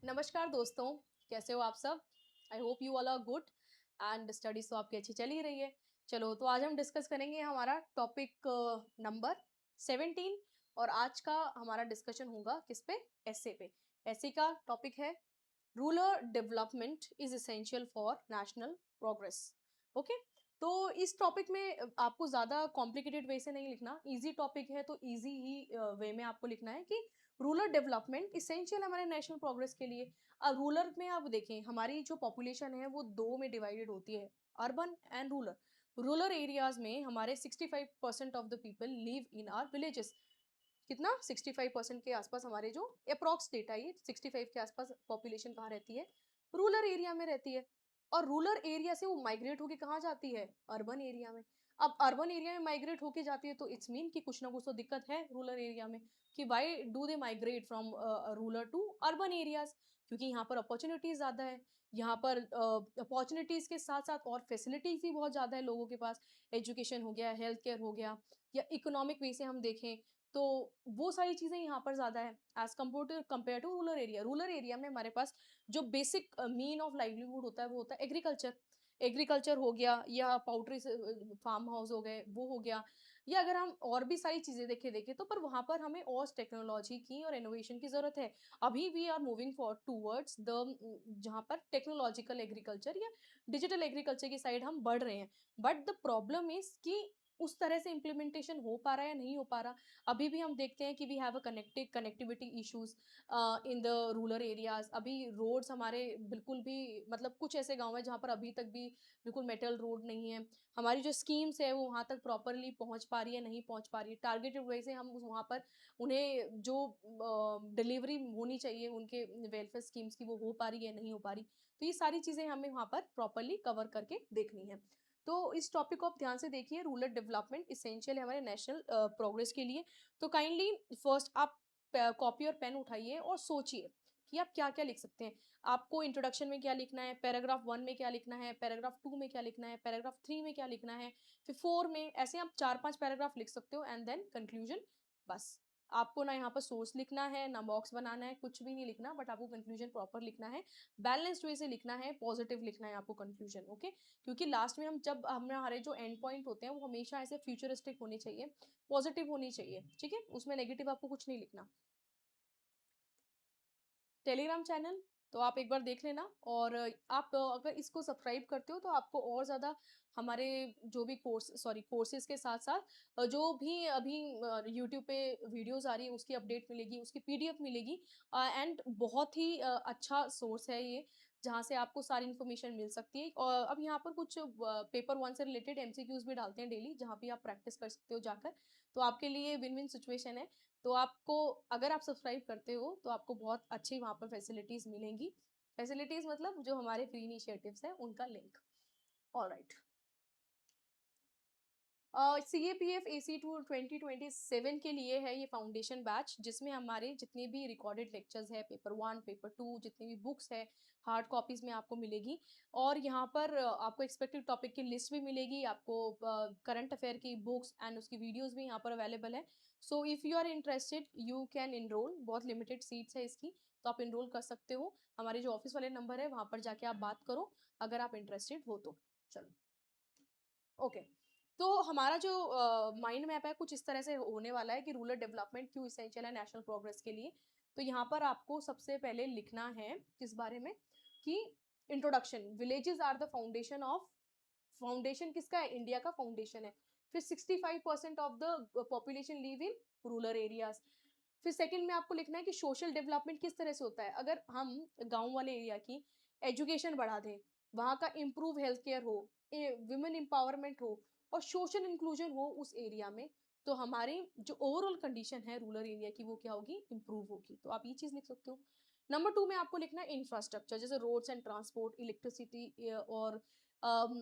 नमस्कार दोस्तों, कैसे हो आप सब? I hope you all are good and studies तो आपकी अच्छी चल ही रही है। चलो, तो आज हम डिस्कस करेंगे हमारा टॉपिक नंबर 17। और आज का हमारा डिस्कशन होगा किस पे? एसए पे। एसए का टॉपिक है rural development is essential for national progress. Okay, तो इस टॉपिक में आपको ज़्यादा कॉम्प्लिकेटेड वे से नहीं लिखना, इजी टॉपिक है तो इजी ही वे में आपको लिखना है कि रूरल डेवलपमेंट इसेंशियल है हमारे नेशनल प्रोग्रेस के लिए। रूरल में आप देखें, हमारी जो पॉपुलेशन है वो दो में डिवाइडेड होती है, urban and rural. Rural areas में हमारे 65% of the people live in are villages. कितना? 65% के आसपास हमारे जो अप्रॉक्स डेटा, ये 65 के आसपास पॉपुलेशन कहाँ रहती है? रूरल एरिया में रहती है। और रूरल एरिया से वो माइग्रेट होके कहाँ जाती है? अर्बन एरिया में। अब अर्बन एरिया में माइग्रेट होके जाती है तो इट्स मीन कि कुछ ना कुछ तो दिक्कत है रूरल एरिया में, कि why do they migrate from rural to urban areas? क्योंकि यहाँ पर अपॉर्चुनिटीज ज़्यादा है। यहाँ पर अपॉर्चुनिटीज के साथ साथ और फैसिलिटीज भी बहुत ज़्यादा है लोगों के पास। एजुकेशन हो गया, हेल्थ केयर हो गया, या इकोनॉमिक वे से हम देखें तो वो सारी चीज़ें यहाँ पर ज़्यादा है as compare to rural area. Rural area में हमारे पास जो बेसिक मीन ऑफ लाइवलीहुड होता है वो होता है एग्रीकल्चर। एग्रीकल्चर हो गया, या पाउल्ट्री फार्म हाउस हो गए, वो हो गया। या अगर हम और भी सारी चीज़ें देखें तो पर वहाँ पर हमें और टेक्नोलॉजी की और इनोवेशन की ज़रूरत है। अभी we are moving for towards the जहाँ पर टेक्नोलॉजिकल एग्रीकल्चर या डिजिटल एग्रीकल्चर की साइड हम बढ़ रहे हैं। बट द प्रॉब्लम इज कि उस तरह से इम्प्लीमेंटेशन हो पा रहा है या नहीं हो पा रहा। अभी भी हम देखते हैं कि we have a connectivity issues in the rural areas. अभी रोड्स हमारे बिल्कुल भी, मतलब कुछ ऐसे गांव हैं जहाँ पर अभी तक भी बिल्कुल मेटल रोड नहीं है। हमारी जो स्कीम्स है वो वहाँ तक प्रॉपरली पहुँच पा रही है, नहीं पहुँच पा रही है। टारगेटेड वे से हम वहाँ पर उन्हें जो डिलीवरी होनी चाहिए उनके वेलफेयर स्कीम्स की, वो हो पा रही है, नहीं हो पा रही। तो ये सारी चीज़ें हमें वहाँ पर प्रॉपरली कवर करके देखनी है। तो इस टॉपिक को आप ध्यान से देखिए। रूरल डेवलपमेंट इसेंशियल है हमारे नेशनल प्रोग्रेस के लिए। तो काइंडली फर्स्ट आप कॉपी और पेन उठाइए और सोचिए कि आप क्या क्या लिख सकते हैं। आपको इंट्रोडक्शन में क्या लिखना है, पैराग्राफ 1 में क्या लिखना है, पैराग्राफ 2 में क्या लिखना है, पैराग्राफ 3 में क्या लिखना है, फिर 4 में, ऐसे आप 4-5 पैराग्राफ लिख सकते हो एंड देन कंक्लूजन। बस। आपको ना यहाँ पर सोर्स लिखना है, ना बॉक्स बनाना है, कुछ भी नहीं लिखना, बट आपको कंक्लूजन प्रॉपर लिखना है। बैलेंस्ड वे से लिखना है, पॉजिटिव लिखना है आपको कंक्लूजन। ओके, क्योंकि लास्ट में हम जब हमारे जो एंड पॉइंट होते हैं वो हमेशा ऐसे फ्यूचरिस्टिक होने चाहिए, पॉजिटिव होनी चाहिए। ठीक है, उसमें नेगेटिव आपको कुछ नहीं लिखना। टेलीग्राम चैनल तो आप एक बार देख लेना। और आप अगर इसको सब्सक्राइब करते हो तो आपको और ज़्यादा हमारे जो भी कोर्सेज के साथ साथ जो भी अभी यूट्यूब पे वीडियोस आ रही है उसकी अपडेट मिलेगी, उसकी पीडीएफ मिलेगी। एंड बहुत ही अच्छा सोर्स है ये, जहाँ से आपको सारी इन्फॉर्मेशन मिल सकती है। और अब यहाँ पर कुछ पेपर 1 से रिलेटेड एमसीक्यूज भी डालते हैं डेली, जहाँ भी आप प्रैक्टिस कर सकते हो जाकर। तो आपके लिए विन विन सिचुएशन है। तो आपको, अगर आप सब्सक्राइब करते हो तो आपको बहुत अच्छी वहाँ पर फैसिलिटीज़ मिलेंगी। फैसिलिटीज़ मतलब जो हमारे फ्री इनिशिएटिव्स हैं उनका लिंक। ऑलराइट। CAPF AC2 2027 के लिए है ये फाउंडेशन बैच, जिसमें हमारे जितने भी रिकॉर्डेड लेक्चर्स है, पेपर 1 पेपर 2, जितनी भी बुक्स है हार्ड कॉपीज में आपको मिलेगी। और यहाँ पर आपको एक्सपेक्टेड टॉपिक की लिस्ट भी मिलेगी, आपको करंट अफेयर की बुक्स एंड उसकी वीडियोस भी यहाँ पर अवेलेबल है। So if you are interested you can enrol. बहुत लिमिटेड सीट्स है इसकी, तो आप इनरोल कर सकते हो। हमारे जो ऑफिस वाले नंबर है वहाँ पर जाके आप बात करो अगर आप इंटरेस्टेड हो तो। चलो, ओके। तो हमारा जो माइंड मैप है कुछ इस तरह से होने वाला है कि रूरल डेवलपमेंट क्यों इसेंशियल है नेशनल प्रोग्रेस के लिए। तो यहाँ पर आपको सबसे पहले लिखना है किस बारे में, कि introduction, villages are the foundation of, foundation किसका है? इंडिया का फाउंडेशन है। फिर 65% of the population live in rural areas. फिर सेकंड में आपको लिखना है कि सोशल डेवलपमेंट किस तरह से होता है। अगर हम गांव वाले एरिया की एजुकेशन बढ़ा दें, वहाँ का इम्प्रूव हेल्थ केयर हो, विमेन एम्पावरमेंट हो और सोशल इंक्लूजन हो उस एरिया में, तो हमारी जो ओवरऑल कंडीशन है रूरल एरिया की वो क्या होगी? इम्प्रूव होगी। तो आप ये चीज़ लिख सकते हो। नंबर 2 में आपको लिखना है इंफ्रास्ट्रक्चर, जैसे रोड्स एंड ट्रांसपोर्ट, इलेक्ट्रिसिटी, और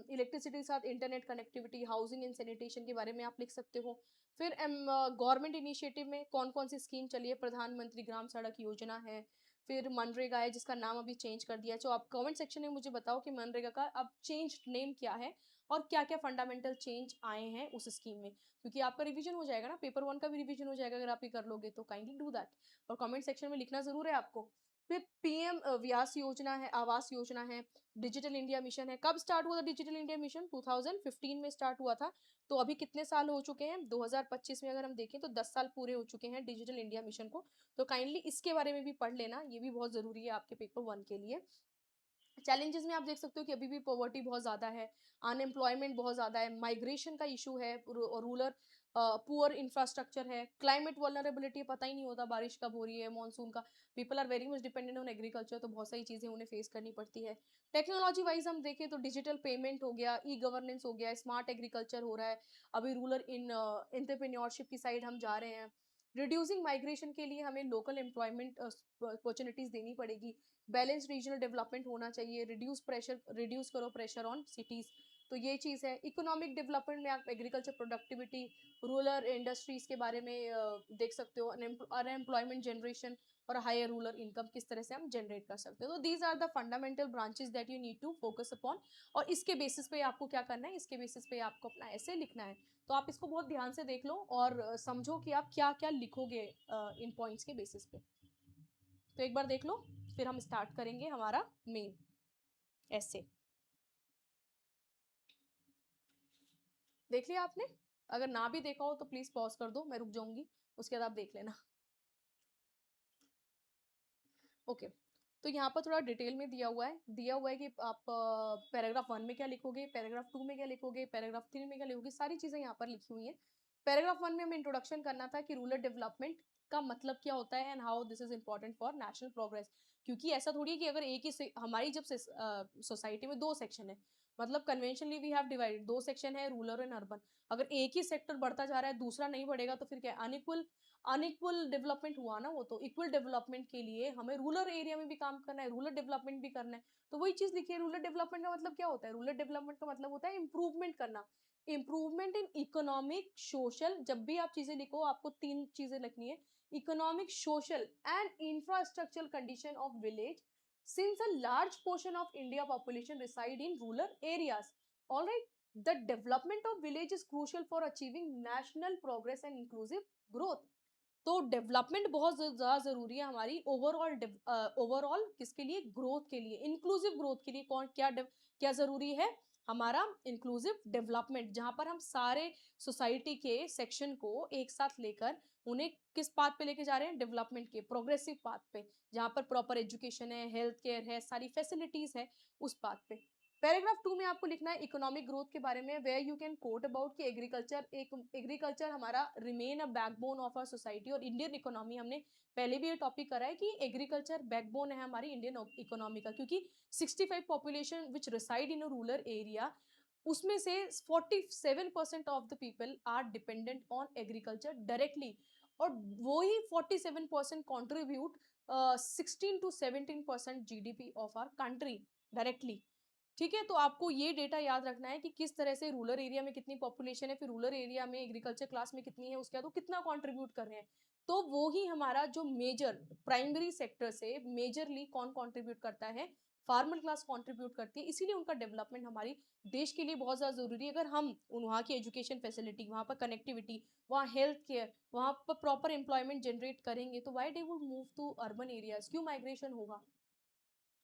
इलेक्ट्रिसिटी के साथ internet connectivity, housing and sanitation के बारे में आप लिख सकते हो। फिर गवर्नमेंट इनिशिएटिव में कौन कौन सी स्कीम चली है, प्रधानमंत्री ग्राम सड़क योजना है, फिर मनरेगा है जिसका नाम अभी चेंज कर दिया है। तो आप कमेंट सेक्शन में मुझे बताओ कि मनरेगा का अब चेंज नेम क्या है और क्या क्या फंडामेंटल चेंज आए हैं उस स्कीम में, क्योंकि आपका रिवीजन हो जाएगा ना, पेपर 1 का भी रिवीजन हो जाएगा अगर आप ये कर लोगे तो। काइंडली डू दैट और कमेंट सेक्शन में लिखना जरूर है आपको। फिर पीएम व्यास योजना है, आवास योजना है, डिजिटल इंडिया मिशन है। कब स्टार्ट हुआ था डिजिटल इंडिया मिशन? 2015 में स्टार्ट हुआ था। तो अभी कितने साल हो चुके हैं? 2025 में अगर हम देखें तो 10 साल पूरे हो चुके हैं डिजिटल इंडिया मिशन को। तो काइंडली इसके बारे में भी पढ़ लेना, ये भी बहुत जरूरी है आपके पेपर 1 के लिए। चैलेंजेस में आप देख सकते हो कि अभी भी पॉवर्टी बहुत ज़्यादा है, अनएम्प्लॉयमेंट बहुत ज़्यादा है, माइग्रेशन का इशू है, रूरल पुअर इंफ्रास्ट्रक्चर है, क्लाइमेट वल्नरेबिलिटी, पता ही नहीं होता बारिश कब हो रही है, मानसून का। People are very much dependent on agriculture, तो बहुत सारी चीज़ें उन्हें फेस करनी पड़ती है। टेक्नोलॉजी वाइज हम देखें तो डिजिटल पेमेंट हो गया, ई गवर्नेंस हो गया, स्मार्ट एग्रीकल्चर हो रहा है, अभी रूरल एंटरप्रेन्योरशिप की साइड हम जा रहे हैं। रिड्यूसिंग माइग्रेशन के लिए हमें लोकल एम्प्लॉयमेंट अपॉर्चुनिटीज देनी पड़ेगी। बैलेंस रीजनल डेवलपमेंट होना चाहिए, रिड्यूस करो प्रेशर ऑन सिटीज। तो ये चीज़ है। इकोनॉमिक डेवलपमेंट में आप एग्रीकल्चर प्रोडक्टिविटी, रूरल इंडस्ट्रीज के बारे में देख सकते हो, अनएम्प्लॉयमेंट जनरेशन और हायर रूरल इनकम किस तरह से हम जनरेट कर सकते हो। तो these are the fundamental branches that you need to focus upon. और इसके बेसिस पे आपको क्या करना है, इसके बेसिस पे आपको अपना ऐसे लिखना है। तो आप इसको बहुत ध्यान से देख लो और समझो कि आप क्या क्या लिखोगे इन पॉइंट्स के बेसिस पे। तो एक बार देख लो, फिर हम स्टार्ट करेंगे हमारा मेन ऐसे। देख लिया आपने? अगर ना भी देखा हो तो प्लीज पॉज कर दो, मैं रुक जाऊंगी, उसके बाद आप देख लेना। ओके, तो यहाँ पर थोड़ा डिटेल में दिया हुआ है कि आप पैराग्राफ 1 में क्या लिखोगे, पैराग्राफ 2 में क्या लिखोगे, पैराग्राफ 3 में क्या लिखोगे, सारी चीजें यहाँ पर लिखी हुई है। पैराग्राफ 1 में हमें इंट्रोडक्शन करना था कि रूरल डेवलपमेंट का मतलब क्या होता है and how this is important for national progress. क्योंकि ऐसा थोड़ी है कि अगर एक ही हमारी जब सोसाइटी में 2 सेक्शन है, मतलब conventionally we have divided, 2 section है, रूरल एंड अर्बन। अगर एक ही सेक्टर बढ़ता जा रहा है, दूसरा नहीं बढ़ेगा, तो फिर क्या, अनइक्वल अनइक्वल डेवलपमेंट हुआ ना वो। तो इक्वल डेवलपमेंट के लिए हमें रूरल एरिया में भी काम करना है, रूरल डेवलपमेंट भी करना है। तो वही चीज लिखिए, रूरल डेवलपमेंट का मतलब क्या होता है? रूरल डेवलपमेंट का मतलब होता है इंप्रूवमेंट करना, इंप्रूवमेंट इन इकोनॉमिक सोशल। जब भी आप चीजें लिखो आपको 3 चीजें लिखनी है, economic social and infrastructural condition of village, since a large portion of India population reside in rural areas. All right, the development of village is crucial for achieving national progress and inclusive growth. तो development बहुत ज़्यादा ज़रूरी है हमारी overall किसके लिए? Growth के लिए, इंक्लूसिव ग्रोथ के लिए। क्या ज़रूरी है? हमारा इंक्लूसिव डेवलपमेंट, जहाँ पर हम सारे सोसाइटी के सेक्शन को एक साथ लेकर उन्हें किस पाथ पे लेके जा रहे हैं? डेवलपमेंट के प्रोग्रेसिव पाथ पे, जहाँ पर प्रॉपर एजुकेशन है, हेल्थ केयर है, सारी फैसिलिटीज है, उस पाथ पे। पैराग्राफ 2 में आपको लिखना है इकोनॉमिक ग्रोथ के बारे में, where you can quote about कि एग्रीकल्चर हमारा remain a backbone of our society और इंडियन इकोनॉमी। हमने पहले भी ये टॉपिक करा है कि एग्रीकल्चर बैकबोन है हमारी इंडियन इकोनॉमी का, क्योंकि 65 population which reside in a rural area, उसमें से 47% of the people are dependent on agriculture directly. और वही 47% contribute 16 to 17% GDP of our country directly. ठीक है, तो आपको ये डेटा याद रखना है कि किस तरह से रूरल एरिया में कितनी पॉपुलेशन है, फिर रूरल एरिया में एग्रीकल्चर क्लास में कितनी है, उसके बाद वो कितना कंट्रीब्यूट कर रहे हैं। तो वो ही हमारा जो मेजर प्राइमरी सेक्टर से मेजरली कौन कंट्रीब्यूट करता है? फार्मर क्लास कंट्रीब्यूट करती है। इसीलिए उनका डेवलपमेंट हमारी देश के लिए बहुत ज़्यादा ज़रूरी है। अगर हम वहाँ की एजुकेशन फैसिलिटी, वहाँ पर कनेक्टिविटी, वहाँ हेल्थ केयर, वहाँ पर प्रॉपर एम्प्लॉयमेंट जनरेट करेंगे, तो why they would move to urban areas? क्यों माइग्रेशन होगा?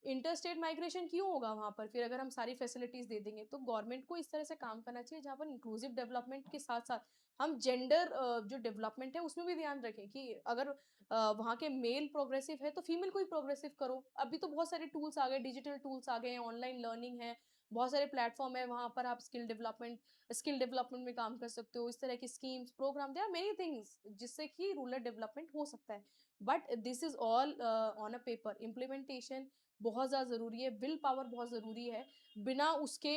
इंटरस्टेट माइग्रेशन क्यों होगा वहां पर? फिर अगर हम सारी फैसिलिटीज दे देंगे, तो गवर्नमेंट को इस तरह से काम करना चाहिए जहां पर इंक्लूसिव डेवलपमेंट के साथ साथ हम जेंडर जो डेवलपमेंट है उसमें भी ध्यान रखें कि अगर वहाँ के मेल प्रोग्रेसिव है तो फीमेल को ही प्रोग्रेसिव करो। अभी तो बहुत सारे टूल्स आ गए, डिजिटल टूल्स आ गए हैं, ऑनलाइन लर्निंग है, बहुत सारे प्लेटफॉर्म है, वहां पर आप स्किल डेवलपमेंट में काम कर सकते हो। इस तरह की schemes, programme, there are many things जिससे कि रूरल डेवलपमेंट हो सकता है। But this is all on a paper. Implementation बहुत ज़्यादा ज़रूरी है, विल पावर बहुत ज़रूरी है। बिना उसके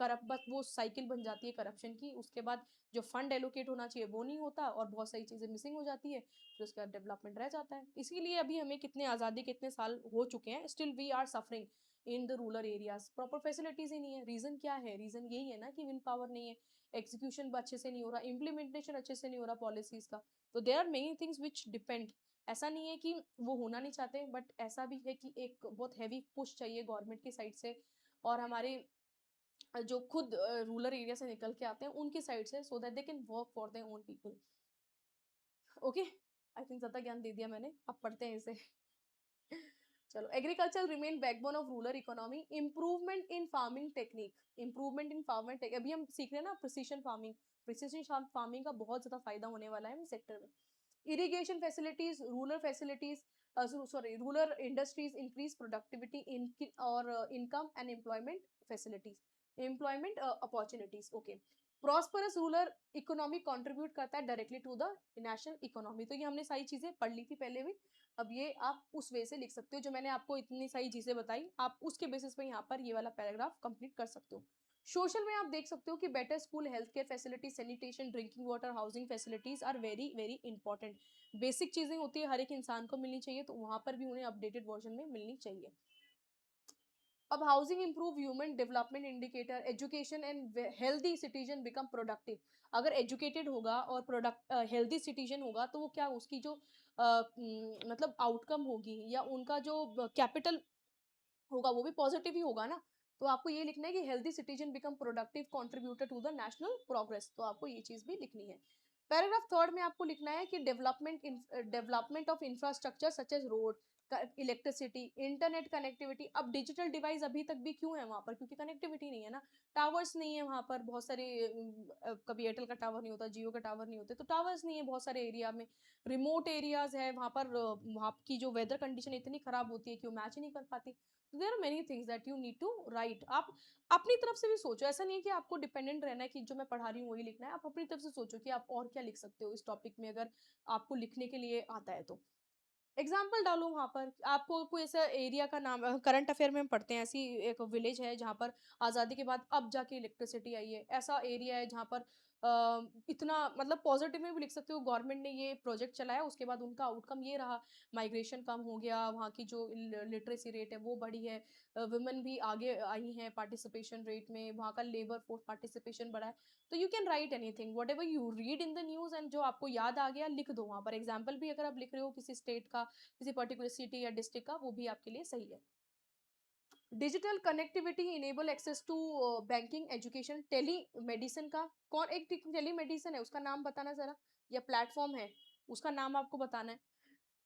बस वो साइकिल बन जाती है करप्शन की। उसके बाद जो फंड एलोकेट होना चाहिए वो नहीं होता और बहुत सारी चीज़ें मिसिंग हो जाती है, फिर उसके बाद डेवलपमेंट रह जाता है। इसीलिए अभी हमें कितने आज़ादी के इतने साल हो चुके हैं, still we are suffering in the rural areas. Proper facilities ही नहीं है। रीज़न क्या है? रीज़न यही है ना कि विल पावर नहीं है, एग्जीक्यूशन अच्छे से नहीं हो रहा, इम्प्लीमेंटेशन अच्छे से नहीं हो रहा पॉलिसीज का। तो there are many things which depend. ऐसा नहीं है कि वो होना नहीं चाहते, बट ऐसा भी है कि एक बहुत हैवी पुश चाहिए गवर्नमेंट की साइड से और हमारे जो खुद रूरल एरिया से निकल के आते हैं उनकी साइड से, so that they can work for their own people. Okay, I think ज़्यादा ज्ञान दे दिया मैंने, अब पढ़ते हैं इसे। चलो, agriculture remain backbone of rural economy, improvement in farming technique, improvement in farming technique, अभी हम सीख रहे हैं ना प्रिसीशन फार्मिंग, प्रिसीशन फार्मिंग का बहुत ज्यादा फायदा होने वाला है सेक्टर में। Irrigation facilities, rural facilities, sorry rural industries increase productivity in और income and employment facilities, employment opportunities. Okay, prosperous rural economy contribute करता है directly to the national economy. तो ये हमने सारी चीजें पढ़ ली थी पहले भी, अब ये आप उस वे से लिख सकते हो, जो मैंने आपको इतनी सारी चीजें बताई आप उसके बेसिस पे यहाँ पर ये वाला पैराग्राफ कंप्लीट कर सकते हो। सोशल में आप देख सकते हो कि better school, health care facility, sanitation, drinking water, housing facilities are very very important. Basic चीजें होती है, हर एक इंसान को मिलनी चाहिए, तो वहां पर भी उन्हें अपडेटेड वर्जन में मिलनी चाहिए। अब housing improve human development indicator, education and healthy citizen become productive. अगर एजुकेटेड होगा और प्रोडक्ट हेल्दी सिटीजन होगा तो वो क्या उसकी जो मतलब आउटकम होगी या उनका जो कैपिटल होगा वो भी पॉजिटिव ही होगा ना। तो आपको ये लिखना है कि healthy citizen become productive contributor to the national progress, तो आपको ये चीज भी लिखनी है। पैराग्राफ थर्ड में आपको लिखना है कि development of infrastructure such as road, electricity, internet connectivity. अब डिजिटल डिवाइस अभी तक भी क्यों है वहां पर, क्योंकि कनेक्टिविटी नहीं है ना, टावर्स नहीं है वहां पर, बहुत सारे कभी एयरटेल का टावर नहीं होता, जियो का टावर नहीं होते, तो टावर्स नहीं है बहुत सारे एरिया में, रिमोट एरियाज है वहां पर, वहां की जो वेदर कंडीशन इतनी खराब होती है कि वो मैच ही नहीं कर पाती। There are many things that you need to write. आप अपनी तरफ से भी सोचो, ऐसा नहीं है कि आपको डिपेंडेंट रहना है कि जो मैं पढ़ा रही हूँ वही लिखना है, आप अपनी तरफ से सोचो कि आप और क्या लिख सकते हो इस टॉपिक में, अगर आपको लिखने के लिए आता है तो एग्जाम्पल डालो वहां पर। आपको कोई ऐसा एरिया का नाम, करंट अफेयर में हम पढ़ते हैं, ऐसी एक विलेज है जहां पर आजादी के बाद अब जाके इलेक्ट्रिसिटी आई है, ऐसा एरिया है जहां पर इतना मतलब पॉजिटिव में भी लिख सकते हो, गवर्नमेंट ने ये प्रोजेक्ट चलाया उसके बाद उनका आउटकम ये रहा, माइग्रेशन कम हो गया, वहाँ की जो लिटरेसी रेट है वो बढ़ी है, वुमेन भी आगे आई हैं पार्टिसिपेशन रेट में, वहाँ का लेबर फोर्स पार्टिसिपेशन बढ़ा है। तो you can write anything what ever you read in the news, and जो आपको याद आ गया लिख दो वहां पर। एग्जाम्पल भी अगर आप लिख रहे हो किसी स्टेट का, किसी पर्टिकुलर सिटी या डिस्ट्रिक्ट का, वो भी आपके लिए सही है। Digital connectivity enable access to banking, education, telemedicine का, कौन एक टेली मेडिसिन है उसका नाम बताना जरा, या प्लेटफॉर्म है उसका नाम आपको बताना है।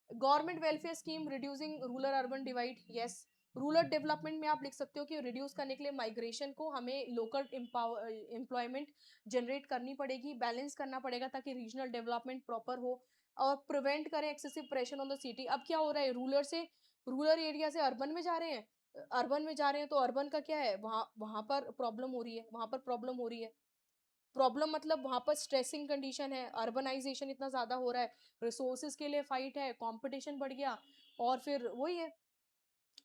Government welfare scheme reducing rural urban divide, yes. Rural development में आप लिख सकते हो कि रिड्यूस करने के लिए माइग्रेशन को हमें लोकल एम्प्लॉयमेंट जनरेट करनी पड़ेगी, बैलेंस करना पड़ेगा ताकि रीजनल डेवलपमेंट प्रॉपर हो, और प्रिवेंट करें excessive pressure on the city. अब क्या हो रहा है, रूरल एरिया से अर्बन में जा रहे हैं, अर्बन में जा रहे हैं तो अर्बन का क्या है, वहां वहां पर प्रॉब्लम हो रही है, वहां पर प्रॉब्लम हो रही है, प्रॉब्लम मतलब वहां पर स्ट्रेसिंग कंडीशन है, अर्बनाइजेशन इतना ज्यादा हो रहा है, रिसोर्सेज के लिए फाइट है, कंपटीशन बढ़ गया, और फिर वही है,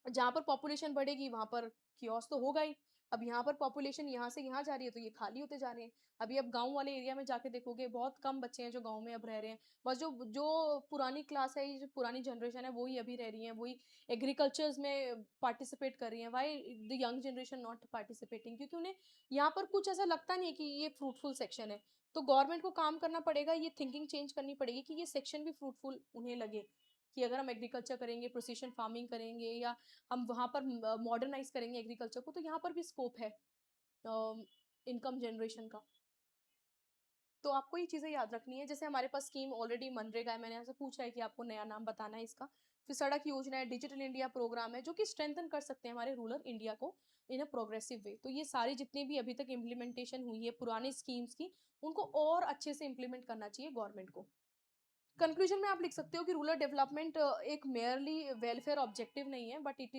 जहां पर पॉपुलेशन बढ़ेगी वहां पर कियोस्क तो होगा ही। अब यहाँ पर पॉपुलेशन यहाँ से यहाँ जा रही है तो ये खाली होते जा रहे हैं। अभी अब गांव वाले एरिया में जाके देखोगे बहुत कम बच्चे हैं जो गांव में अब रह रहे हैं, बस जो जो पुरानी क्लास है, ये जो पुरानी जनरेशन है वही अभी रह रही है, वही एग्रीकल्चर्स में पार्टिसिपेट कर रही है। Why the young generation not participating, क्योंकि उन्हें यहाँ पर कुछ ऐसा लगता नहीं है कि ये फ्रूटफुल सेक्शन है। तो गवर्नमेंट को काम करना पड़ेगा, ये थिंकिंग चेंज करनी पड़ेगी कि ये सेक्शन भी फ्रूटफुल उन्हें लगे, कि अगर हम एग्रीकल्चर करेंगे, प्रोसीशन फार्मिंग करेंगे, या हम वहां पर मॉडर्नाइज करेंगे एग्रीकल्चर को, तो यहाँ पर भी स्कोप है इनकम जनरेशन का। तो आपको ये चीजें याद रखनी है। जैसे हमारे पास स्कीम ऑलरेडी मनरेगा है, मैंने आपसे पूछा है कि आपको नया नाम बताना है इसका। फिर सड़क योजना है, डिजिटल इंडिया प्रोग्राम है जो कि स्ट्रेंथन कर सकते हैं हमारे रूरल इंडिया को इन अ प्रोग्रेसिव वे। तो ये सारी जितनी भी अभी तक इम्प्लीमेंटेशन हुई है पुरानी स्कीम्स की, उनको और अच्छे से इम्प्लीमेंट करना चाहिए गवर्नमेंट को। कंक्लूजन में आप लिख सकते हो कि रूरल डेवलपमेंट एक मेयरली वेलफेयर ऑब्जेक्टिव नहीं है, but it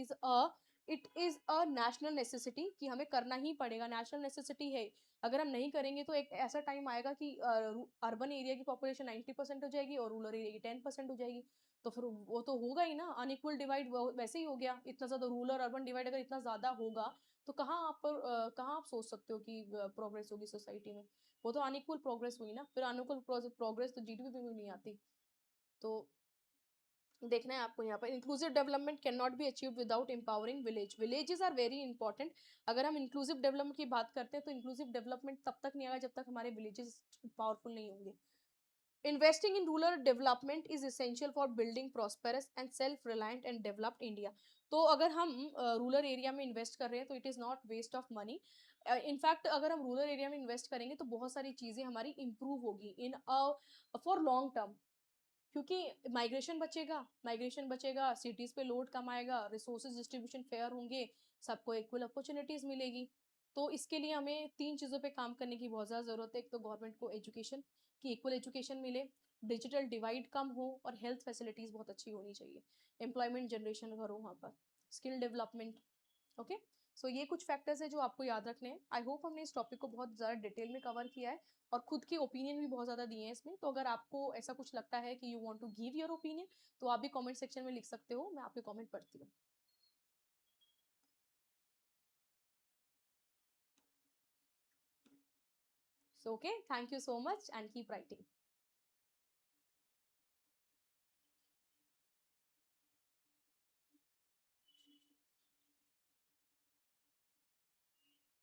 is a national necessity, कि हमें करना ही पड़ेगा, नेशनल नेसेसिटी है। अगर हम नहीं करेंगे तो एक ऐसा टाइम आएगा कि अर्बन एरिया की पॉपुलेशन 90% हो जाएगी और रूरल एरिया की 10% हो जाएगी, तो फिर वो तो होगा ही ना, अनइक्वल डिवाइड वैसे ही हो गया, इतना ज्यादा रूरल अर्बन डिवाइड अगर इतना ज्यादा होगा तो कहाँ आप सोच सकते हो कि प्रोग्रेस होगी सोसाइटी में। वो तो अनइक्वल प्रोग्रेस हुई ना, फिर अनइक्वल प्रोग्रेस तो जीडीपी में भी नहीं आती। तो देखना है आपको यहाँ पर, inclusive development can not be achieve without empowering villages are very important. अगर हम इंक्लूसिव डेवलपमेंट की बात करते हैं तो इंक्लूसिव डेवलपमेंट तब तक नहीं आएगा जब तक हमारे विलेजेस पावरफुल नहीं होंगे। Investing in rural development is essential for building prosperous and self reliant and developed India. तो अगर हम रूरल एरिया में इन्वेस्ट कर रहे हैं तो it is not waste of money. In fact अगर हम रूरल एरिया में इन्वेस्ट करेंगे तो बहुत सारी चीजें हमारी इंप्रूव होगी इन फॉर लॉन्ग टर्म, क्योंकि माइग्रेशन बचेगा, सिटीज पे लोड कम आएगा, रिसोर्सेज डिस्ट्रीब्यूशन फेयर होंगे, सबको इक्वल अपॉर्चुनिटीज मिलेगी। तो इसके लिए हमें 3 चीज़ों पे काम करने की बहुत ज़्यादा ज़रूरत है। एक तो गवर्नमेंट को एजुकेशन की इक्वल एजुकेशन मिले, डिजिटल डिवाइड कम हो और हेल्थ फैसिलिटीज़ बहुत अच्छी होनी चाहिए, एम्प्लॉयमेंट जनरेशन करो वहाँ पर, स्किल डेवलपमेंट। ओके, सो ये कुछ फैक्टर्स है जो आपको याद रखने हैं। आई होप हमने इस टॉपिक को बहुत ज़्यादा डिटेल में कवर किया है और खुद के ओपिनियन भी बहुत ज़्यादा दिए हैं इसमें। तो अगर आपको ऐसा कुछ लगता है कि you want to give your opinion, तो आप भी कमेंट सेक्शन में लिख सकते हो, मैं आपके कमेंट पढ़ती हूँ। So okay, thank you so much and keep writing.